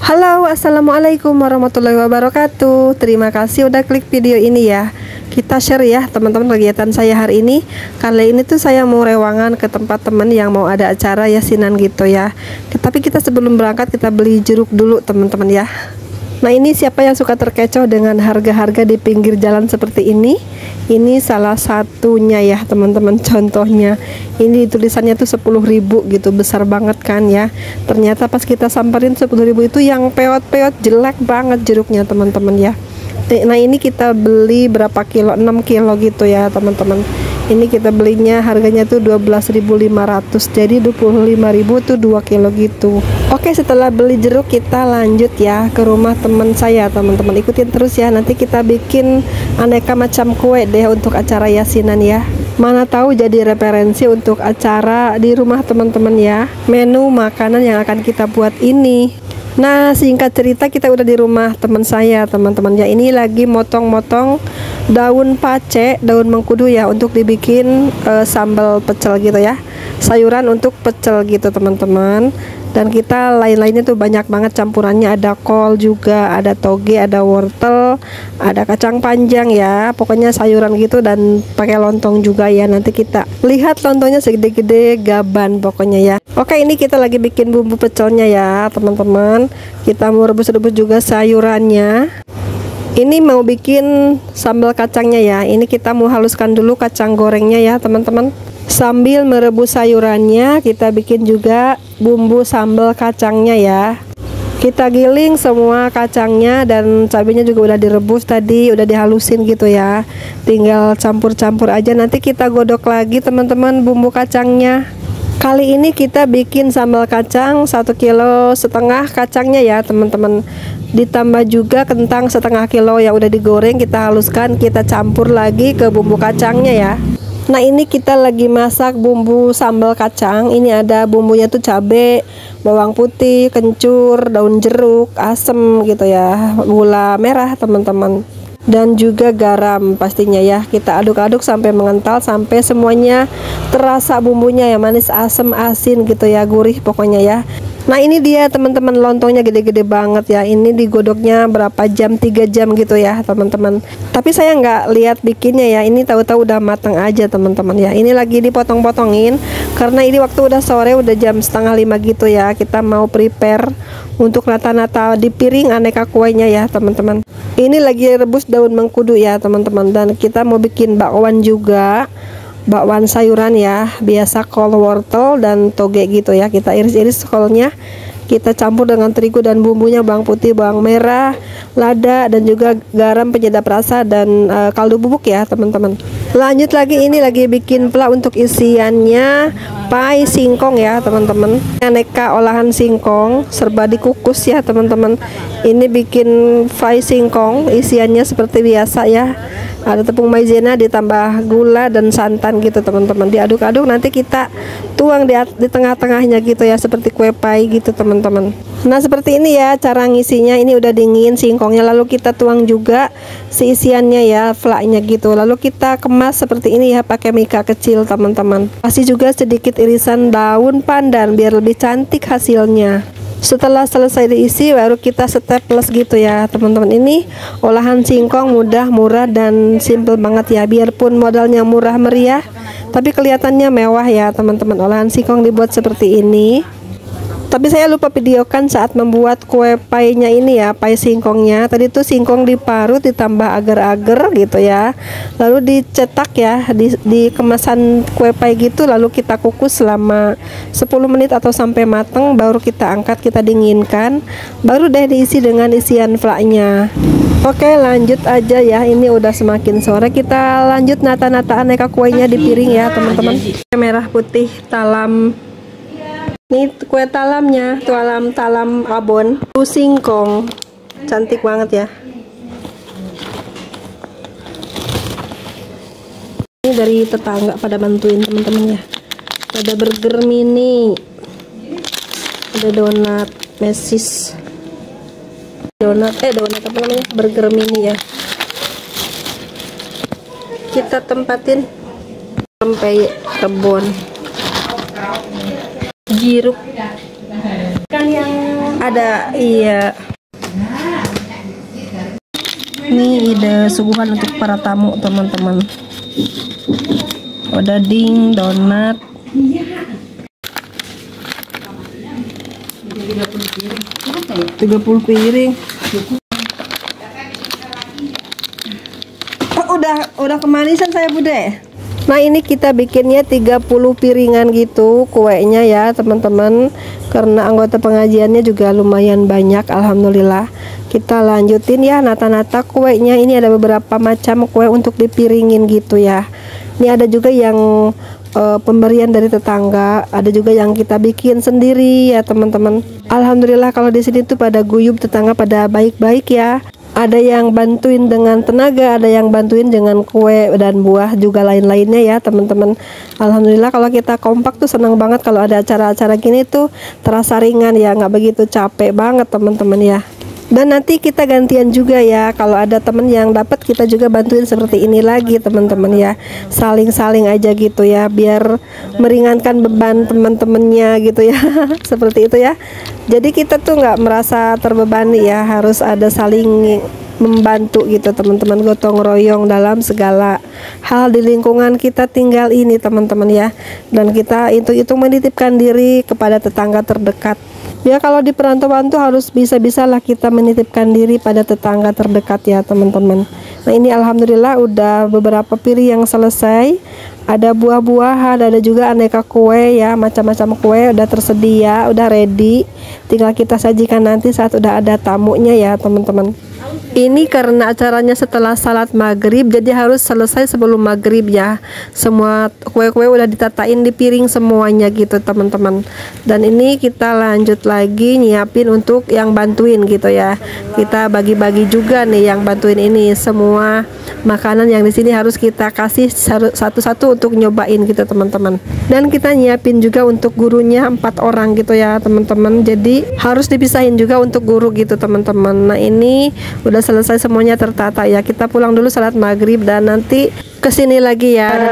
Halo, assalamualaikum warahmatullahi wabarakatuh. Terima kasih udah klik video ini ya. Kita share ya teman-teman kegiatan saya hari ini. Kali ini tuh saya mau rewangan ke tempat teman yang mau ada acara yasinan gitu ya. Tapi kita sebelum berangkat kita beli jeruk dulu teman-teman ya. Nah, ini siapa yang suka terkecoh dengan harga-harga di pinggir jalan seperti ini? Ini salah satunya ya teman-teman, contohnya. Ini tulisannya tuh 10.000 gitu, besar banget kan ya. Ternyata pas kita samperin 10.000 itu yang peot-peot, jelek banget jeruknya teman-teman ya. Nah, ini kita beli berapa kilo? 6 kilo gitu ya teman-teman. Ini kita belinya harganya tuh 12.500, jadi 25.000 tuh 2 kilo gitu. Oke, setelah beli jeruk kita lanjut ya ke rumah teman saya teman-teman. Ikutin terus ya, nanti kita bikin aneka macam kue deh untuk acara yasinan ya. Mana tahu jadi referensi untuk acara di rumah teman-teman ya, menu makanan yang akan kita buat ini. Nah, singkat cerita kita udah di rumah teman saya teman-teman ya. Ini lagi motong-motong daun pace, daun mengkudu ya, untuk dibikin sambal pecel gitu ya, sayuran untuk pecel gitu teman-teman. Dan kita lain-lainnya tuh banyak banget campurannya, ada kol juga, ada toge, ada wortel, ada kacang panjang ya, pokoknya sayuran gitu, dan pakai lontong juga ya. Nanti kita lihat lontongnya segede-gede gaban pokoknya ya. Oke, ini kita lagi bikin bumbu pecelnya ya teman-teman. Kita mau rebus-rebus juga sayurannya. Ini mau bikin sambal kacangnya ya. Ini kita mau haluskan dulu kacang gorengnya ya teman-teman. Sambil merebus sayurannya, kita bikin juga bumbu sambal kacangnya ya. Kita giling semua kacangnya dan cabenya juga udah direbus tadi, udah dihalusin gitu ya. Tinggal campur-campur aja, nanti kita godok lagi teman-teman bumbu kacangnya. Kali ini kita bikin sambal kacang 1,5 kilo kacangnya ya teman-teman. Ditambah juga kentang 1/2 kilo yang udah digoreng, kita haluskan, kita campur lagi ke bumbu kacangnya ya. Nah, ini kita lagi masak bumbu sambal kacang. Ini ada bumbunya tuh cabe, bawang putih, kencur, daun jeruk, asem gitu ya, gula merah teman-teman, dan juga garam pastinya ya. Kita aduk-aduk sampai mengental, sampai semuanya terasa bumbunya ya, manis, asem, asin gitu ya, gurih pokoknya ya. Nah, ini dia teman-teman, lontongnya gede-gede banget ya. Ini digodoknya berapa jam, 3 jam gitu ya teman-teman. Tapi saya nggak lihat bikinnya ya, ini tahu-tahu udah matang aja teman-teman ya. Ini lagi dipotong-potongin karena ini waktu udah sore, udah jam 4:30 gitu ya. Kita mau prepare untuk nata-nata di piring aneka kuenya ya teman-teman. Ini lagi rebus daun mengkudu ya teman-teman, dan kita mau bikin bakwan juga, bakwan sayuran ya, biasa kol, wortel, dan toge gitu ya. Kita iris-iris kolnya, kita campur dengan terigu dan bumbunya, bawang putih, bawang merah, lada, dan juga garam penyedap rasa, dan kaldu bubuk ya teman-teman. Lanjut lagi, ini lagi bikin pla untuk isiannya pai singkong ya teman-teman. Aneka olahan singkong serba dikukus ya teman-teman. Ini bikin pai singkong, isiannya seperti biasa ya. Ada tepung maizena ditambah gula dan santan gitu teman-teman. Diaduk-aduk, nanti kita tuang di tengah-tengahnya gitu ya, seperti kue pai gitu teman-teman. Nah, seperti ini ya cara ngisinya. Ini udah dingin singkongnya, lalu kita tuang juga si isiannya ya, flaknya gitu. Lalu kita kemas seperti ini ya, pakai mika kecil teman-teman. Kasih juga sedikit irisan daun pandan biar lebih cantik hasilnya. Setelah selesai diisi, baru kita staples gitu ya teman-teman. Ini olahan singkong mudah, murah, dan simple banget ya. Biarpun modalnya murah meriah, tapi kelihatannya mewah ya teman-teman. Olahan singkong dibuat seperti ini. Tapi saya lupa videokan saat membuat kue painya ini ya, pai singkongnya. Tadi tuh singkong diparut ditambah agar-agar gitu ya, lalu dicetak ya di kemasan kue pai gitu, lalu kita kukus selama 10 menit atau sampai matang, baru kita angkat, kita dinginkan, baru deh diisi dengan isian flaknya. Oke, lanjut aja ya. Ini udah semakin sore, kita lanjut nata-nata aneka kuenya di piring ya teman-teman. Merah putih talam. Ini kue talamnya, talam abon, singkong, cantik banget ya. Ini dari tetangga pada bantuin teman-teman ya. Ada burger mini, ada donat mesis, donat apa namanya, burger mini ya. Kita tempatin sampai kebun jeruk. Kan yang ada, iya. Ini ide suguhan untuk para tamu teman-teman. Ada ding, donat. 30 piring. Oh, udah kemanisan saya Bude. Nah ini kita bikinnya 30 piringan gitu kuenya ya teman-teman, karena anggota pengajiannya juga lumayan banyak alhamdulillah. Kita lanjutin ya nata-nata kuenya. Ini ada beberapa macam kue untuk dipiringin gitu ya. Ini ada juga yang pemberian dari tetangga, ada juga yang kita bikin sendiri ya teman-teman. Alhamdulillah kalau di sini tuh pada guyub, tetangga pada baik-baik ya. Ada yang bantuin dengan tenaga, ada yang bantuin dengan kue dan buah juga lain-lainnya ya teman-teman. Alhamdulillah kalau kita kompak tuh senang banget kalau ada acara-acara gini tuh, terasa ringan ya, nggak begitu capek banget teman-teman ya. Dan nanti kita gantian juga ya, kalau ada temen yang dapat kita juga bantuin seperti ini lagi teman-teman ya. Saling-saling aja gitu ya, biar meringankan beban teman-temannya gitu ya. Seperti itu ya. Jadi kita tuh nggak merasa terbebani ya, harus ada saling membantu gitu teman-teman, gotong royong dalam segala hal di lingkungan kita tinggal ini teman-teman ya. Dan kita itu menitipkan diri kepada tetangga terdekat. Ya kalau di perantauan tuh harus bisa-bisalah kita menitipkan diri pada tetangga terdekat ya teman-teman. Nah ini alhamdulillah udah beberapa piring yang selesai. Ada buah-buahan, ada juga aneka kue ya, macam-macam kue udah tersedia, udah ready. Tinggal kita sajikan nanti saat udah ada tamunya ya teman-teman. Ini karena acaranya setelah salat maghrib, jadi harus selesai sebelum maghrib ya. Semua kue-kue udah ditatain di piring semuanya gitu teman-teman. Dan ini kita lanjut lagi nyiapin untuk yang bantuin gitu ya. Kita bagi-bagi juga nih yang bantuin ini. Semua makanan yang di sini harus kita kasih satu-satu untuk nyobain gitu teman-teman. Dan kita nyiapin juga untuk gurunya 4 orang gitu ya teman-teman. Jadi harus dipisahin juga untuk guru gitu teman-teman. Nah ini udah selesai semuanya tertata ya. Kita pulang dulu salat maghrib dan nanti kesini lagi ya. Dan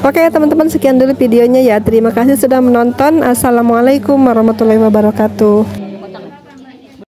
Oke teman-teman, sekian dulu videonya ya. Terima kasih sudah menonton. Assalamualaikum warahmatullahi wabarakatuh.